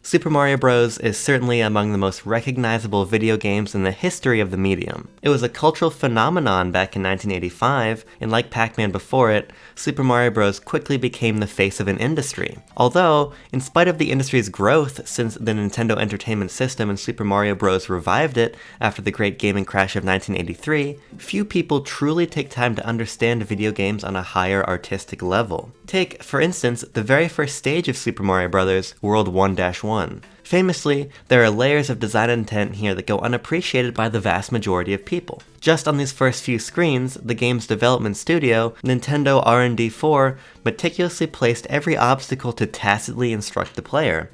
Super Mario Bros. Is certainly among the most recognizable video games in the history of the medium. It was a cultural phenomenon back in 1985, and like Pac-Man before it, Super Mario Bros. Quickly became the face of an industry. Although, in spite of the industry's growth since the Nintendo Entertainment System and Super Mario Bros. Revived it after the great gaming crash of 1983, few people truly take time to understand video games on a higher artistic level. Take, for instance, the very first stage of Super Mario Bros., World 1-1. Famously, there are layers of design intent here that go unappreciated by the vast majority of people. Just on these first few screens, the game's development studio, Nintendo R&D 4, meticulously placed every obstacle to tacitly instruct the player.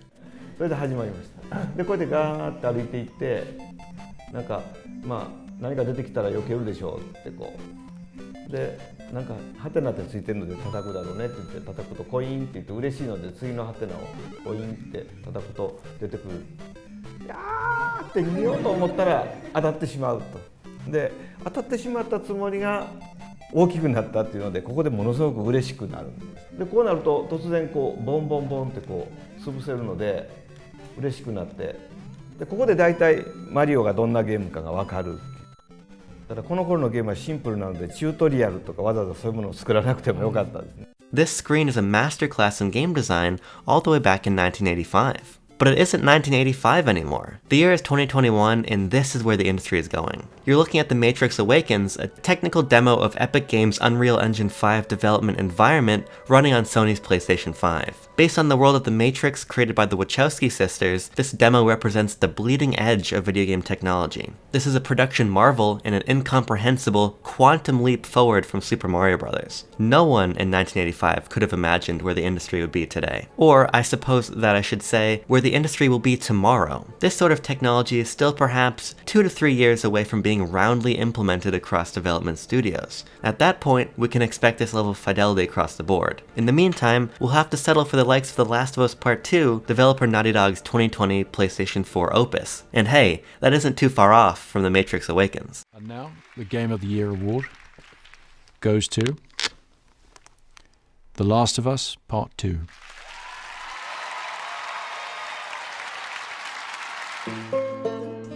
それで始まりました。で、こうやってガーッと歩いていって、なんか何か出てきたら避けるでしょうってこう。で、なんかハテナってついてるので叩くだろうねって言って叩くとコインって言って嬉しいので次のハテナをコインって叩くと出てくる。いやーって見ようと思ったら当たってしまうと。で、当たってしまったつもりが大きくなったっていうのでここでものすごく嬉しくなるんです。で、こうなると突然こうボンボンボンってこう潰せるので嬉しくなって、でここでだいたいマリオがどんなゲームかが分かる。ただこの頃のゲームはシンプルなのでチュートリアルとかわざわざそういうものを作らなくてもよかったですね。This screen is a masterclass in game design all the way back in 1985. But it isn't 1985 anymore. The year is 2021, and this is where the industry is going. You're looking at the Matrix Awakens, a technical demo of Epic Games' Unreal Engine 5 development environment running on Sony's PlayStation 5. Based on the world of the Matrix created by the Wachowski sisters, this demo represents the bleeding edge of video game technology. This is a production marvel and an incomprehensible quantum leap forward from Super Mario Bros. No one in 1985 could have imagined where the industry would be today. Or, I suppose that I should say, where the industry will be tomorrow. This sort of technology is still perhaps 2 to 3 years away from being roundly implemented across development studios. At that point, we can expect this level of fidelity across the board. In the meantime, we'll have to settle for the likes of The Last of Us Part 2, developer Naughty Dog's 2020 PlayStation 4 opus. And hey, that isn't too far off from The Matrix Awakens. And now, the Game of the Year award goes to The Last of Us Part 2.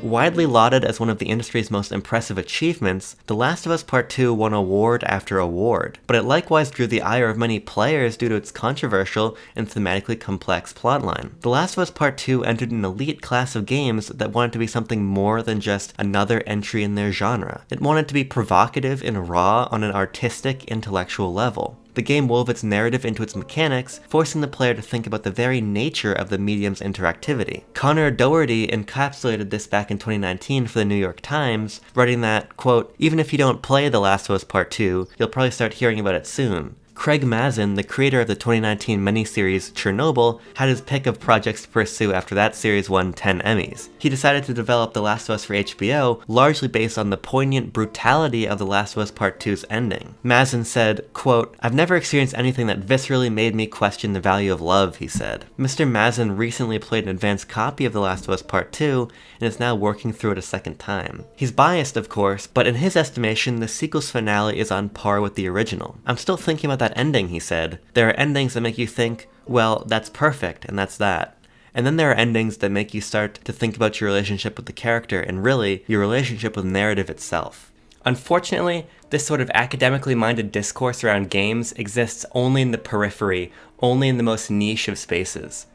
Widely lauded as one of the industry's most impressive achievements, The Last of Us Part 2 won award after award, but it likewise drew the ire of many players due to its controversial and thematically complex plotline. The Last of Us Part 2 entered an elite class of games that wanted to be something more than just another entry in their genre. It wanted to be provocative and raw on an artistic, intellectual level. The game wove its narrative into its mechanics, forcing the player to think about the very nature of the medium's interactivity. Connor Doherty encapsulated this back in 2019 for the New York Times, writing that, quote, "Even if you don't play The Last of Us Part 2, you'll probably start hearing about it soon." Craig Mazin, the creator of the 2019 miniseries Chernobyl, had his pick of projects to pursue after that series won 10 Emmys. He decided to develop The Last of Us for HBO, largely based on the poignant brutality of The Last of Us Part 2's ending. Mazin said, quote, "I've never experienced anything that viscerally made me question the value of love," he said. Mr. Mazin recently played an advanced copy of The Last of Us Part 2 and is now working through it a second time. He's biased, of course, but in his estimation, the sequel's finale is on par with the original. "I'm still thinking about that ending," he said. "There are endings that make you think, well, that's perfect, and that's that. And then there are endings that make you start to think about your relationship with the character and really, your relationship with narrative itself." Unfortunately, this sort of academically minded discourse around games exists only in the periphery, only in the most niche of spaces.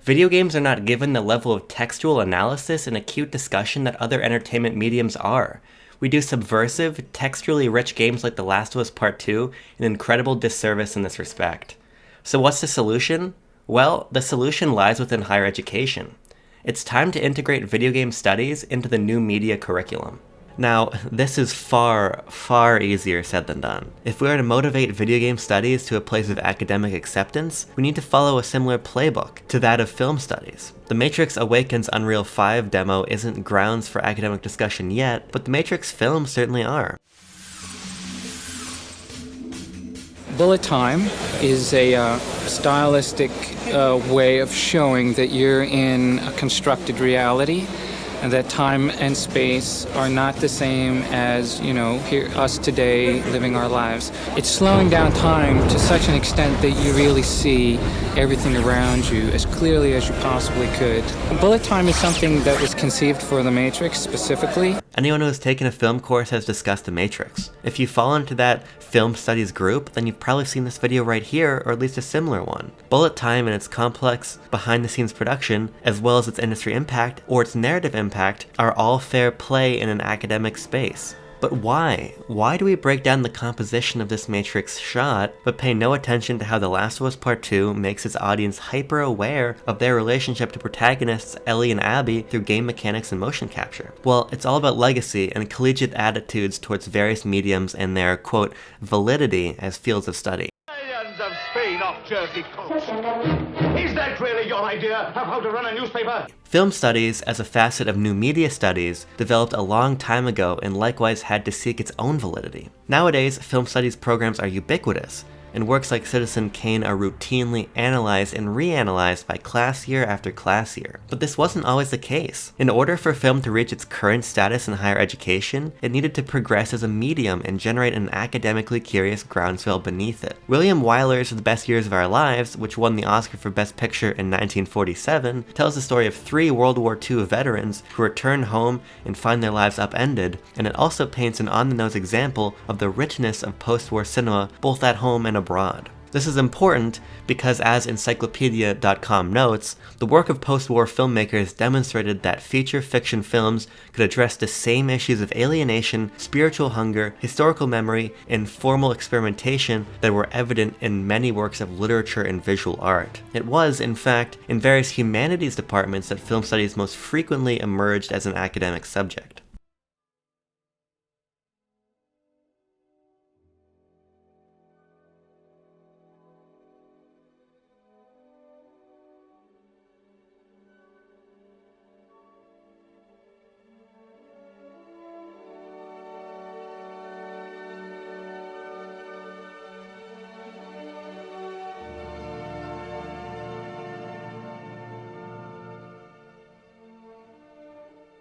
Video games are not given the level of textual analysis and acute discussion that other entertainment mediums are. We do subversive, textually rich games like The Last of Us Part 2 an incredible disservice in this respect. So what's the solution? Well, the solution lies within higher education. It's time to integrate video game studies into the new media curriculum. Now, this is far, far easier said than done. If we are to motivate video game studies to a place of academic acceptance, we need to follow a similar playbook to that of film studies. The Matrix Awakens Unreal 5 demo isn't grounds for academic discussion yet, but the Matrix films certainly are. Bullet time is a stylistic way of showing that you're in a constructed reality, and that time and space are not the same as, here, us today living our lives. It's slowing down time to such an extent that you really see everything around you as clearly as you possibly could. Bullet time is something that was conceived for The Matrix specifically. Anyone who has taken a film course has discussed The Matrix. If you fall into that film studies group, then you've probably seen this video right here, or at least a similar one. Bullet time and its complex behind-the-scenes production, as well as its industry impact or its narrative impact, are all fair play in an academic space. But why? Why do we break down the composition of this Matrix shot, but pay no attention to how The Last of Us Part 2 makes its audience hyper-aware of their relationship to protagonists Ellie and Abby through game mechanics and motion capture? Well, it's all about legacy and collegiate attitudes towards various mediums and their, quote, validity as fields of study. Millions of Spain off Jersey coast. Is that really your idea of how to run a newspaper? Film studies, as a facet of new media studies, developed a long time ago and likewise had to seek its own validity. Nowadays, film studies programs are ubiquitous, and works like Citizen Kane are routinely analyzed and reanalyzed by class year after class year. But this wasn't always the case. In order for film to reach its current status in higher education, it needed to progress as a medium and generate an academically curious groundswell beneath it. William Wyler's The Best Years of Our Lives, which won the Oscar for Best Picture in 1947, tells the story of 3 World War II veterans who return home and find their lives upended, and it also paints an on-the-nose example of the richness of post-war cinema both at home and abroad. This is important because, as Encyclopedia.com notes, the work of post-war filmmakers demonstrated that feature fiction films could address the same issues of alienation, spiritual hunger, historical memory, and formal experimentation that were evident in many works of literature and visual art. It was, in fact, in various humanities departments that film studies most frequently emerged as an academic subject.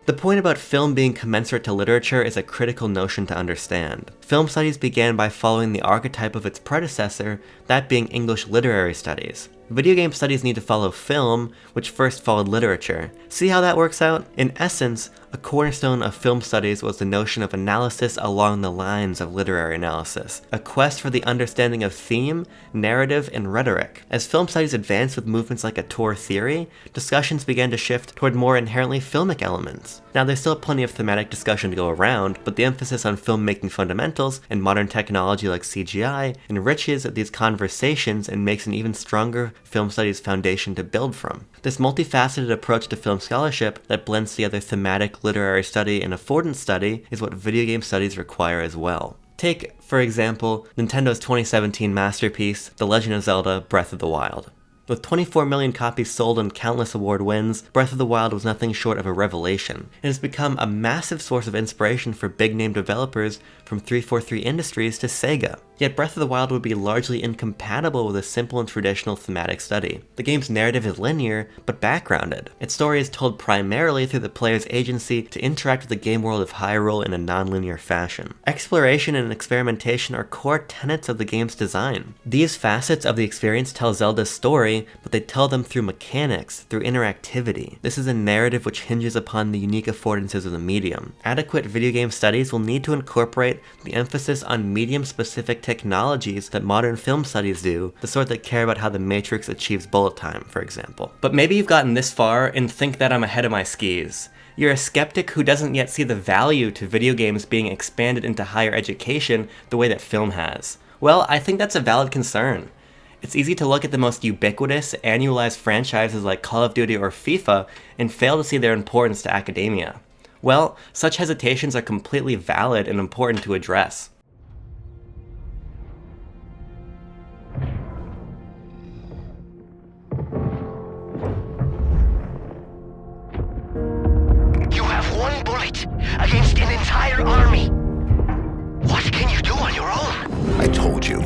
The point about film being commensurate to literature is a critical notion to understand. Film studies began by following the archetype of its predecessor, that being English literary studies. Video game studies need to follow film, which first followed literature. See how that works out? In essence, a cornerstone of film studies was the notion of analysis along the lines of literary analysis, a quest for the understanding of theme, narrative, and rhetoric. As film studies advanced with movements like auteur theory, discussions began to shift toward more inherently filmic elements. Now, there's still plenty of thematic discussion to go around, but the emphasis on filmmaking fundamentals and modern technology like CGI enriches these conversations and makes an even stronger film studies foundation to build from. This multifaceted approach to film scholarship that blends together thematic, literary study, and affordance study is what video game studies require as well. Take, for example, Nintendo's 2017 masterpiece, The Legend of Zelda: Breath of the Wild. With 24 million copies sold and countless award wins, Breath of the Wild was nothing short of a revelation. It has become a massive source of inspiration for big-name developers from 343 Industries to Sega. Yet Breath of the Wild would be largely incompatible with a simple and traditional thematic study. The game's narrative is linear, but backgrounded. Its story is told primarily through the player's agency to interact with the game world of Hyrule in a non-linear fashion. Exploration and experimentation are core tenets of the game's design. These facets of the experience tell Zelda's story, but they tell them through mechanics, through interactivity. This is a narrative which hinges upon the unique affordances of the medium. Adequate video game studies will need to incorporate the emphasis on medium-specific technologies that modern film studies do, the sort that care about how the Matrix achieves bullet time, for example. But maybe you've gotten this far and think that I'm ahead of my skis. You're a skeptic who doesn't yet see the value to video games being expanded into higher education the way that film has. Well, I think that's a valid concern. It's easy to look at the most ubiquitous, annualized franchises like Call of Duty or FIFA and fail to see their importance to academia. Well, such hesitations are completely valid and important to address. You have one bullet against an entire army. What can you do on your own? I told you.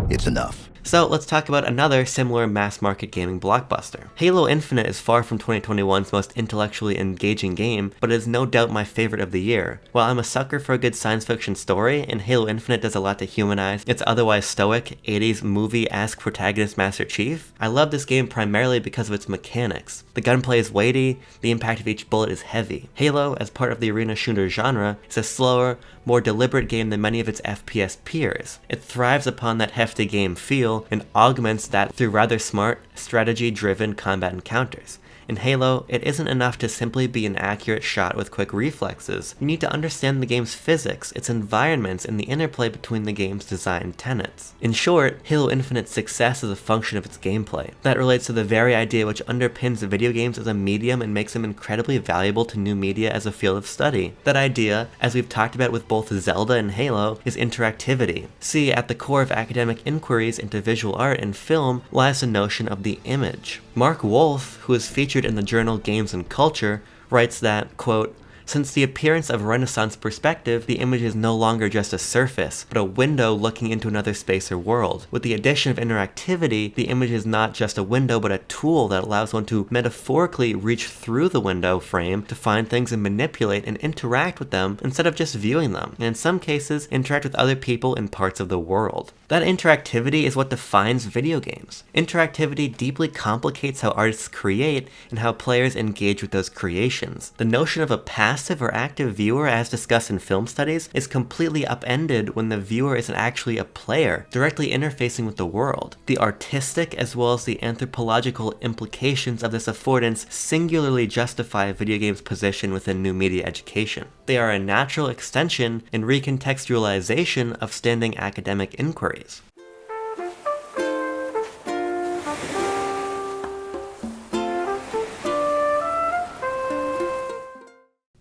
It's enough. So let's talk about another similar mass-market gaming blockbuster. Halo Infinite is far from 2021's most intellectually engaging game, but it is no doubt my favorite of the year. While I'm a sucker for a good science fiction story, and Halo Infinite does a lot to humanize its otherwise stoic, 80s movie-esque protagonist Master Chief, I love this game primarily because of its mechanics. The gunplay is weighty, the impact of each bullet is heavy. Halo, as part of the arena shooter genre, is a slower, more deliberate game than many of its FPS peers. It thrives upon that hefty game feel and augments that through rather smart, strategy-driven combat encounters. In Halo, it isn't enough to simply be an accurate shot with quick reflexes. You need to understand the game's physics, its environments, and the interplay between the game's design tenets. In short, Halo Infinite's success is a function of its gameplay. That relates to the very idea which underpins video games as a medium and makes them incredibly valuable to new media as a field of study. That idea, as we've talked about with both Zelda and Halo, is interactivity. See, at the core of academic inquiries into visual art and film lies the notion of the image. Mark Wolf, who is featured in the journal Games and Culture, writes that, quote, "Since the appearance of Renaissance perspective, the image is no longer just a surface, but a window looking into another space or world. With the addition of interactivity, the image is not just a window, but a tool that allows one to metaphorically reach through the window frame to find things and manipulate and interact with them instead of just viewing them, and in some cases, interact with other people in parts of the world." That interactivity is what defines video games. Interactivity deeply complicates how artists create and how players engage with those creations. The notion of a passive or active viewer, as discussed in film studies, is completely upended when the viewer isn't actually a player, directly interfacing with the world. The artistic as well as the anthropological implications of this affordance singularly justify video games' position within new media education. They are a natural extension and recontextualization of standing academic inquiry.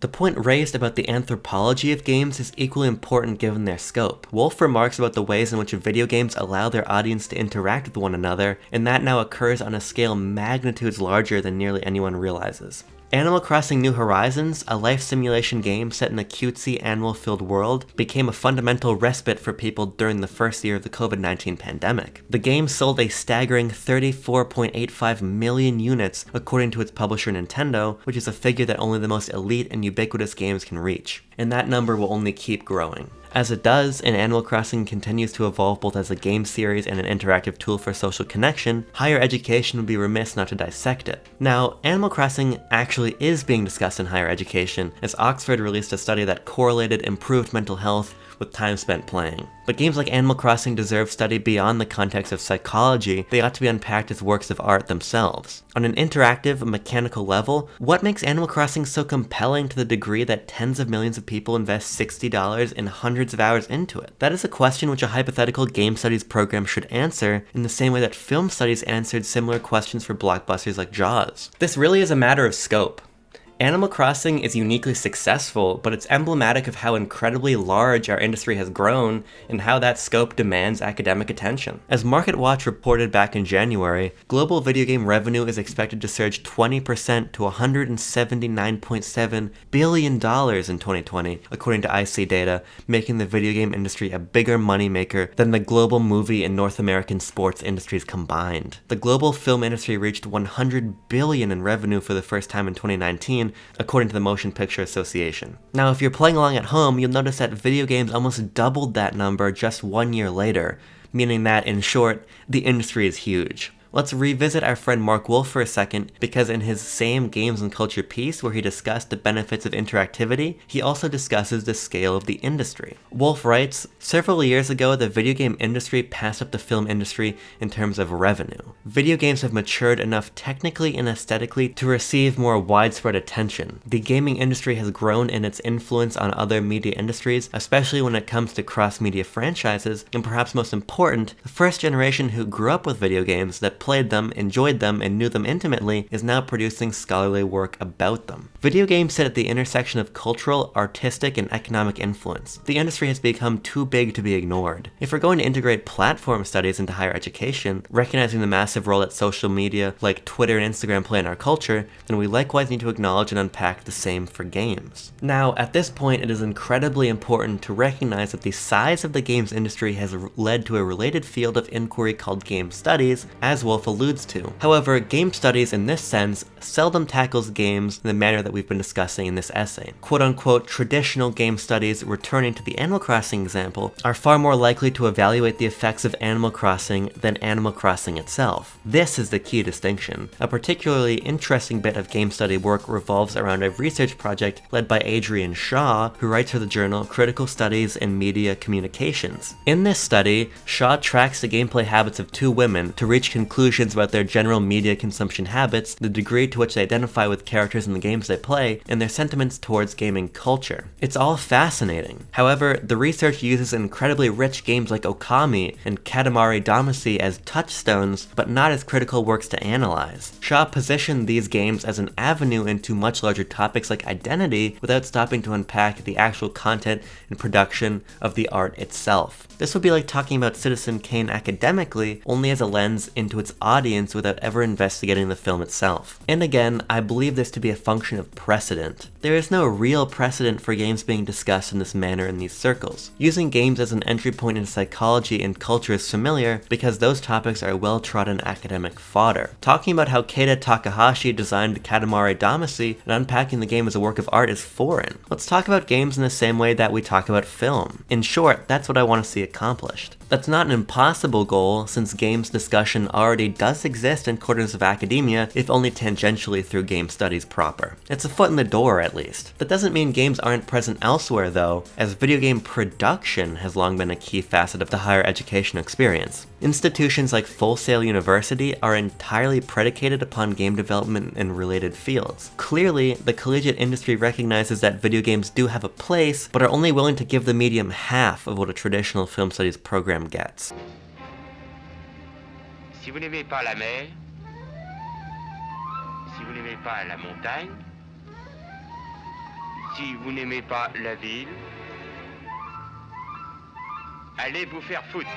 The point raised about the anthropology of games is equally important given their scope. Wolf remarks about the ways in which video games allow their audience to interact with one another, and that now occurs on a scale magnitudes larger than nearly anyone realizes. Animal Crossing New Horizons, a life simulation game set in a cutesy animal-filled world, became a fundamental respite for people during the first year of the COVID-19 pandemic. The game sold a staggering 34.85 million units according to its publisher Nintendo, which is a figure that only the most elite and ubiquitous games can reach. And that number will only keep growing. As it does, and Animal Crossing continues to evolve both as a game series and an interactive tool for social connection, higher education would be remiss not to dissect it. Now, Animal Crossing actually is being discussed in higher education, as Oxford released a study that correlated improved mental health with time spent playing. But games like Animal Crossing deserve study beyond the context of psychology. They ought to be unpacked as works of art themselves. On an interactive, mechanical level, what makes Animal Crossing so compelling to the degree that tens of millions of people invest $60 and hundreds of hours into it? That is a question which a hypothetical game studies program should answer in the same way that film studies answered similar questions for blockbusters like Jaws. This really is a matter of scope. Animal Crossing is uniquely successful, but it's emblematic of how incredibly large our industry has grown and how that scope demands academic attention. As MarketWatch reported back in January, global video game revenue is expected to surge 20% to $179.7 billion in 2020, according to IC data, making the video game industry a bigger moneymaker than the global movie and North American sports industries combined. The global film industry reached $100 billion in revenue for the first time in 2019, according to the Motion Picture Association. Now, if you're playing along at home, you'll notice that video games almost doubled that number just 1 year later, meaning that, in short, the industry is huge. Let's revisit our friend Mark Wolf for a second, because in his same Games and Culture piece where he discussed the benefits of interactivity, he also discusses the scale of the industry. Wolf writes, "Several years ago, the video game industry passed up the film industry in terms of revenue. Video games have matured enough technically and aesthetically to receive more widespread attention. The gaming industry has grown in its influence on other media industries, especially when it comes to cross-media franchises, and perhaps most important, the first generation who grew up with video games that that played them, enjoyed them, and knew them intimately is now producing scholarly work about them. Video games sit at the intersection of cultural, artistic, and economic influence. The industry has become too big to be ignored. If we're going to integrate platform studies into higher education, recognizing the massive role that social media like Twitter and Instagram play in our culture, then we likewise need to acknowledge and unpack the same for games. Now, at this point, it is incredibly important to recognize that the size of the games industry has led to a related field of inquiry called game studies, as Wolf alludes to. However, game studies in this sense seldom tackles games in the manner that we've been discussing in this essay. Quote-unquote traditional game studies, returning to the Animal Crossing example, are far more likely to evaluate the effects of Animal Crossing than Animal Crossing itself. This is the key distinction. A particularly interesting bit of game study work revolves around a research project led by Adrian Shaw, who writes for the journal Critical Studies in Media Communications. In this study, Shaw tracks the gameplay habits of two women to reach conclusions about their general media consumption habits, the degree to which they identify with characters in the games they play, and their sentiments towards gaming culture. It's all fascinating. However, the research uses incredibly rich games like Okami and Katamari Damacy as touchstones, but not as critical works to analyze. Shaw positioned these games as an avenue into much larger topics like identity without stopping to unpack the actual content and production of the art itself. This would be like talking about Citizen Kane academically, only as a lens into its audience without ever investigating the film itself. And again, I believe this to be a function of precedent. There is no real precedent for games being discussed in this manner in these circles. Using games as an entry point into psychology and culture is familiar because those topics are well-trodden academic fodder. Talking about how Keita Takahashi designed Katamari Damacy and unpacking the game as a work of art is foreign. Let's talk about games in the same way that we talk about film. In short, that's what I want to see accomplished. That's not an impossible goal, since games discussion already does exist in corners of academia, if only tangentially through game studies proper. It's a foot in the door, at least. That doesn't mean games aren't present elsewhere, though, as video game production has long been a key facet of the higher education experience. Institutions like Full Sail University are entirely predicated upon game development and related fields. Clearly, the collegiate industry recognizes that video games do have a place, but are only willing to give the medium half of what a traditional film studies program gets. Si vous n'aimez pas la mer, si vous n'aimez pas la montagne, si vous n'aimez pas la ville, allez vous faire foutre.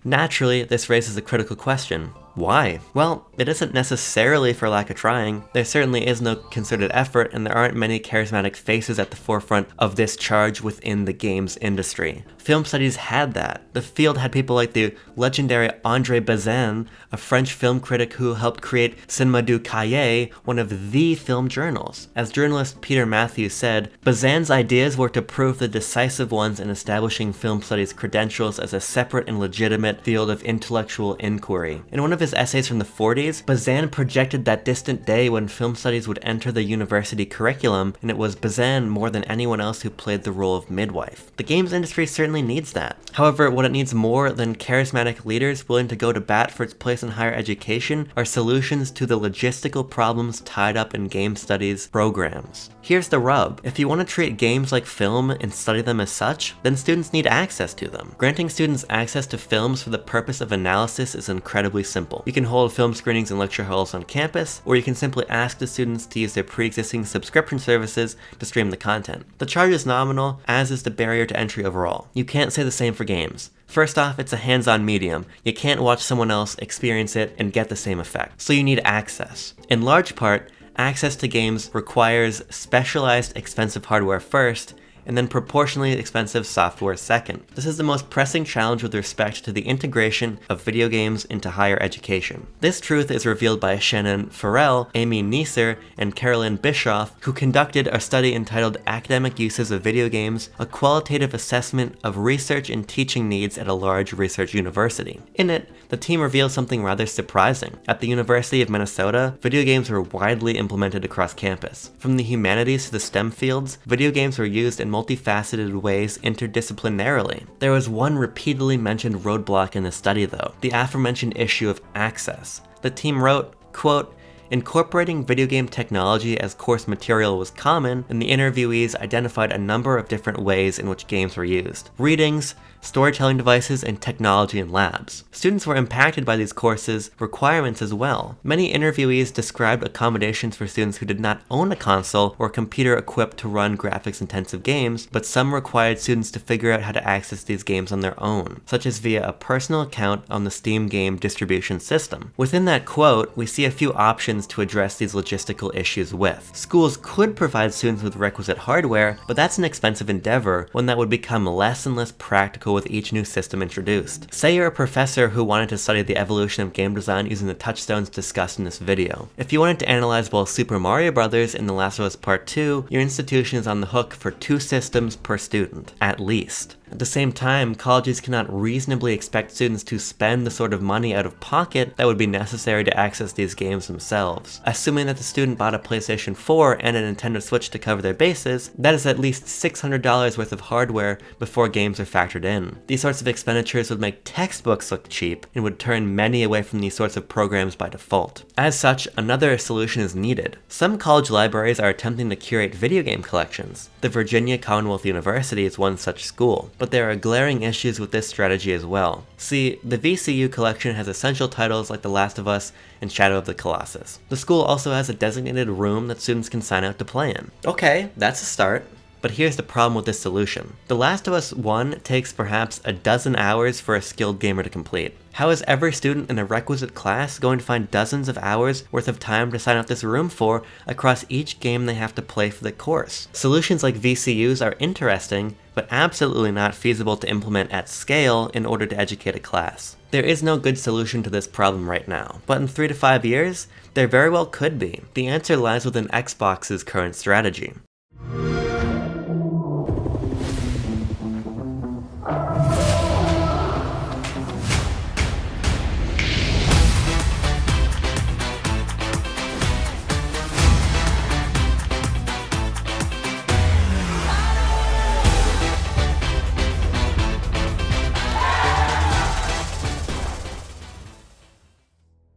Naturally, this raises a critical question. Why? Well, it isn't necessarily for lack of trying. There certainly is no concerted effort, and there aren't many charismatic faces at the forefront of this charge within the games industry. Film studies had that. The field had people like the legendary André Bazin, a French film critic who helped create Cinema du Cahiers, one of the film journals. As journalist Peter Matthews said, Bazin's ideas were to prove the decisive ones in establishing film studies credentials as a separate and legitimate field of intellectual inquiry. In one of his essays from the 40s, Bazin projected that distant day when film studies would enter the university curriculum, and it was Bazin more than anyone else who played the role of midwife. The games industry certainly needs that. However, what it needs more than charismatic leaders willing to go to bat for its place in higher education are solutions to the logistical problems tied up in game studies programs. Here's the rub. If you want to treat games like film and study them as such, then students need access to them. Granting students access to films for the purpose of analysis is incredibly simple. You can hold film screenings in lecture halls on campus, or you can simply ask the students to use their pre-existing subscription services to stream the content. The charge is nominal, as is the barrier to entry overall. You can't say the same for games. First off, it's a hands-on medium. You can't watch someone else experience it and get the same effect. So you need access. In large part, access to games requires specialized expensive hardware first, and then proportionally expensive software second. This is the most pressing challenge with respect to the integration of video games into higher education. This truth is revealed by Shannon Farrell, Amy Neeser, and Carolyn Bischoff, who conducted a study entitled Academic Uses of Video Games, a qualitative assessment of research and teaching needs at a large research university. In it, the team revealed something rather surprising. At the University of Minnesota, video games were widely implemented across campus. From the humanities to the STEM fields, video games were used in multifaceted ways interdisciplinarily. There was one repeatedly mentioned roadblock in the study though, the aforementioned issue of access. The team wrote, quote, "Incorporating video game technology as course material was common, and the interviewees identified a number of different ways in which games were used. Readings, storytelling devices, and technology in labs. Students were impacted by these courses' requirements as well. Many interviewees described accommodations for students who did not own a console or computer equipped to run graphics-intensive games, but some required students to figure out how to access these games on their own, such as via a personal account on the Steam game distribution system. Within that quote, we see a few options to address these logistical issues with. Schools could provide students with requisite hardware, but that's an expensive endeavor, one that would become less and less practical with each new system introduced. Say you're a professor who wanted to study the evolution of game design using the touchstones discussed in this video. If you wanted to analyze both Super Mario Bros. And The Last of Us Part 2, your institution is on the hook for 2 systems per student, at least. At the same time, colleges cannot reasonably expect students to spend the sort of money out of pocket that would be necessary to access these games themselves. Assuming that the student bought a PlayStation 4 and a Nintendo Switch to cover their bases, that is at least $600 worth of hardware before games are factored in. These sorts of expenditures would make textbooks look cheap and would turn many away from these sorts of programs by default. As such, another solution is needed. Some college libraries are attempting to curate video game collections. The Virginia Commonwealth University is one such school, but there are glaring issues with this strategy as well. See, the VCU collection has essential titles like The Last of Us and Shadow of the Colossus. The school also has a designated room that students can sign out to play in. Okay, that's a start. But here's the problem with this solution. The Last of Us 1 takes perhaps a dozen hours for a skilled gamer to complete. How is every student in a requisite class going to find dozens of hours worth of time to sign out this room for across each game they have to play for the course? Solutions like VCUs are interesting, but absolutely not feasible to implement at scale in order to educate a class. There is no good solution to this problem right now, but in 3 to 5 years, there very well could be. The answer lies within Xbox's current strategy.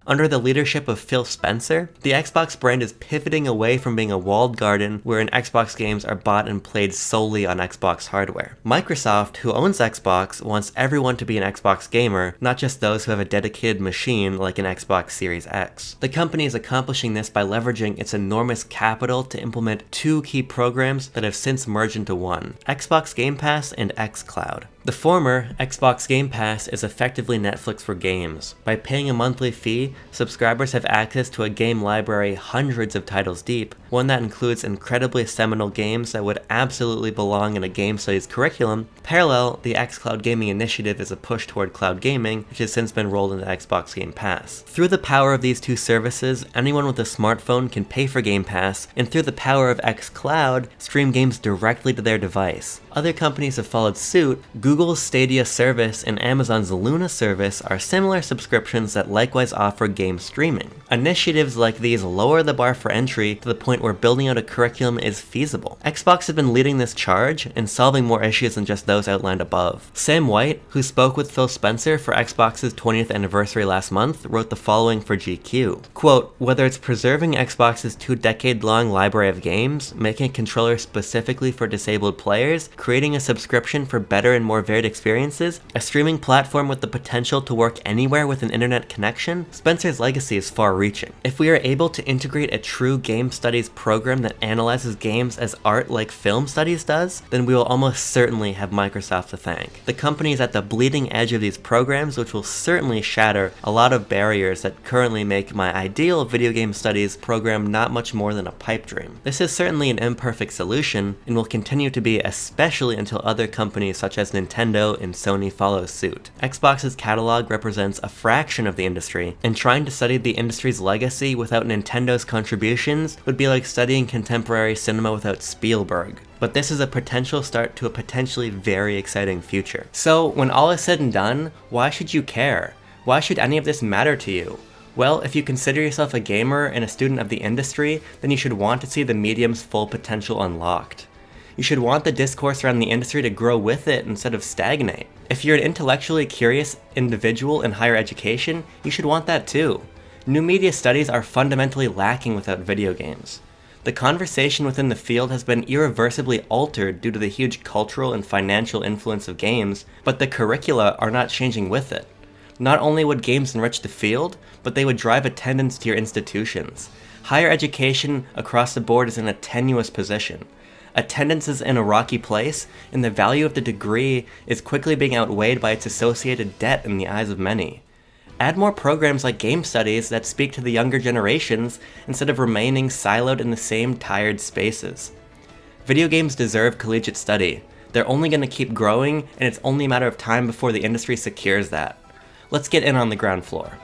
Under the leadership of Phil Spencer, the Xbox brand is pivoting away from being a walled garden wherein Xbox games are bought and played solely on Xbox hardware. Microsoft, who owns Xbox, wants everyone to be an Xbox gamer, not just those who have a dedicated machine like an Xbox Series X. The company is accomplishing this by leveraging its enormous capital to implement 2 key programs that have since merged into one: Xbox Game Pass and xCloud. The former, Xbox Game Pass, is effectively Netflix for games. By paying a monthly fee, subscribers have access to a game library hundreds of titles deep, one that includes incredibly seminal games that would absolutely belong in a game studies curriculum. Parallel, the xCloud gaming initiative is a push toward cloud gaming, which has since been rolled into Xbox Game Pass. Through the power of these 2 services, anyone with a smartphone can pay for Game Pass, and through the power of xCloud, stream games directly to their device. Other companies have followed suit. Google's Stadia service and Amazon's Luna service are similar subscriptions that likewise offer game streaming. Initiatives like these lower the bar for entry to the point where building out a curriculum is feasible. Xbox has been leading this charge and solving more issues than just those outlined above. Sam White, who spoke with Phil Spencer for Xbox's 20th anniversary last month, wrote the following for GQ. Quote, "Whether it's preserving Xbox's 2-decade-long library of games, making a controller specifically for disabled players, creating a subscription for better and more varied experiences, a streaming platform with the potential to work anywhere with an internet connection, Spencer's legacy is far-reaching. If we are able to integrate a true game studies program that analyzes games as art like film studies does, then we will almost certainly have Microsoft to thank. The company is at the bleeding edge of these programs, which will certainly shatter a lot of barriers that currently make my ideal video game studies program not much more than a pipe dream. This is certainly an imperfect solution, and will continue to be, especially until other companies such as Nintendo and Sony follow suit. Xbox's catalog represents a fraction of the industry, and trying to study the industry's legacy without Nintendo's contributions would be like studying contemporary cinema without Spielberg. But this is a potential start to a potentially very exciting future. So, when all is said and done, why should you care? Why should any of this matter to you? Well, if you consider yourself a gamer and a student of the industry, then you should want to see the medium's full potential unlocked. You should want the discourse around the industry to grow with it instead of stagnate. If you're an intellectually curious individual in higher education, you should want that too. New media studies are fundamentally lacking without video games. The conversation within the field has been irreversibly altered due to the huge cultural and financial influence of games, but the curricula are not changing with it. Not only would games enrich the field, but they would drive attendance to your institutions. Higher education across the board is in a tenuous position. Attendance is in a rocky place, and the value of the degree is quickly being outweighed by its associated debt in the eyes of many. Add more programs like game studies that speak to the younger generations instead of remaining siloed in the same tired spaces. Video games deserve collegiate study. They're only going to keep growing, and it's only a matter of time before the industry secures that. Let's get in on the ground floor.